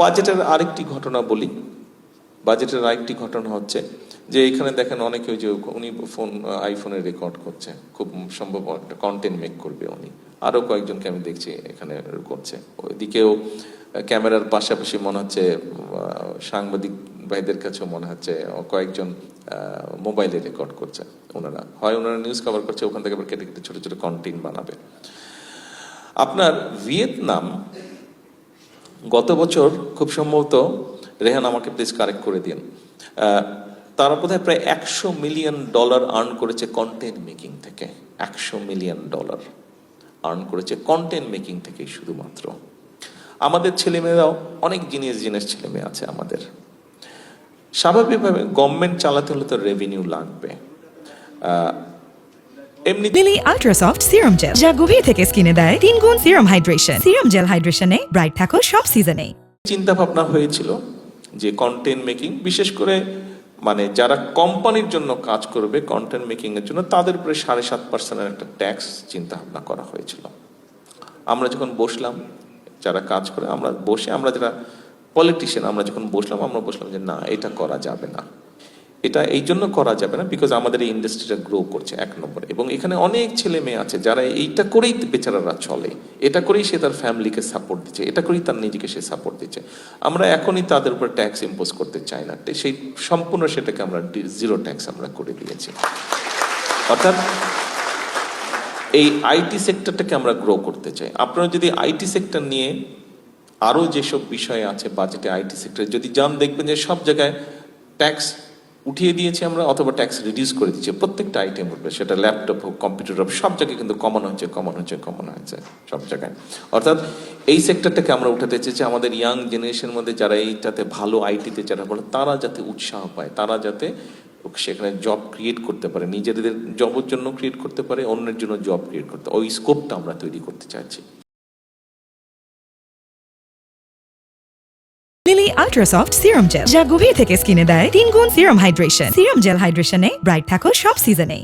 বাজেটের আরেকটি ঘটনা বলি। বাজেটের আরেকটি ঘটনা হচ্ছে যে এখানে দেখেন অনেকে ওই যে উনি আইফোনে রেকর্ড করছে, খুব সম্ভব একটা কন্টেন্ট মেক করবে উনি, আরো কয়েকজনকে আমি দেখছি এখানে করছে। ওইদিকেও ক্যামেরার পাশাপাশি মনে হচ্ছে সাংবাদিক ভাইদের কাছেও মনে হচ্ছে কয়েকজন মোবাইলে রেকর্ড করছে। ওনারা নিউজ কভার করছে, ওখান থেকে আবার কেটে কেটে ছোট ছোট কন্টেন্ট বানাবে। আপনার ভিয়েতনাম গত বছর খুব সম্ভবত, রেহান আমাকে প্লিজ কারেক্ট করে দিন, তারা বোধহয় প্রায় $100 মিলিয়ন আর্ন করেছে কন্টেন্ট মেকিং থেকে। $100 মিলিয়ন আর্ন করেছে কন্টেন্ট মেকিং থেকে শুধুমাত্র। আমাদের ছেলেমেয়েরাও অনেক জিনিস ছেলেমেয়ে আছে আমাদের। স্বাভাবিকভাবে গভর্নমেন্ট চালাতে হলে তো রেভিনিউ লাগবে। এমনি Lily ultra soft serum gel, যা গভীর থেকে স্কিনে দেয় 3 গুণ সিরাম হাইড্রেশন। সিরাম জেল হাইড্রেশনে ব্রাইট থাকো সব সিজনে। চিন্তা ভাবনা হয়েছিল যে কন্টেন্ট মেকিং, বিশেষ করে মানে যারা কোম্পানির জন্য কাজ করবে কন্টেন্ট মেকিং এর জন্য, তাদের উপরে 7.5% একটা ট্যাক্স চিন্তা ভাবনা করা হয়েছিল। আমরা যখন বসলাম, যারা কাজ করে আমরা যারা পলিটিশিয়ান, আমরা যখন বসলাম যে না, এটা করা যাবে না। এটা এই জন্য করা যাবে না বিকজ আমাদের এই ইন্ডাস্ট্রিটা গ্রো করছে 1 নম্বর, এবং এখানে অনেক ছেলে মেয়ে আছে যারা এইটা করেই বেচারারা চলে, এটা করেই সে তার ফ্যামিলিকে সাপোর্ট দিচ্ছে, এটা করেই তার নিজেকে সে সাপোর্ট দিচ্ছে। আমরা এখনই তাদের উপর ট্যাক্স ইম্পোজ করতে চাই না, সেই সম্পূর্ণ সেটাকে আমরা 0 ট্যাক্স আমরা করে দিয়েছি। অর্থাৎ এই আইটি সেক্টরটাকে আমরা গ্রো করতে চাই। আপনারা যদি আইটি সেক্টর নিয়ে আরো যেসব বিষয় আছে বাজেটে আইটি সেক্টরে যদি যান, দেখবেন যে সব জায়গায় ট্যাক্স উঠিয়ে দিয়েছি আমরা, অথবা ট্যাক্স রিডিউস করে দিচ্ছি প্রত্যেকটা আইটেম উপরে, সেটা ল্যাপটপ হোক, কম্পিউটার হোক, সব জায়গায় কিন্তু কমন হয়েছে সব জায়গায়। অর্থাৎ এই সেক্টরটাকে আমরা উঠাতে চেয়েছি আমাদের ইয়াং জেনারেশনের মধ্যে, যারা এইটাতে ভালো আইটিতে যারা বলে, তারা যাতে উৎসাহ পায়, তারা যাতে সেখানে জব ক্রিয়েট করতে পারে, নিজেদের জবের জন্য ক্রিয়েট করতে পারে, অন্যের জন্য জব ক্রিয়েট করতে, ওই স্কোপটা আমরা তৈরি করতে চাইছি। Lily ultra soft serum gel, যা গভীর থেকে স্কিনে দেয় 3 গুণ সিরাম হাইড্রেশন। সিরাম জেল হাইড্রেশনে ব্রাইট থাকো সব সিজনে।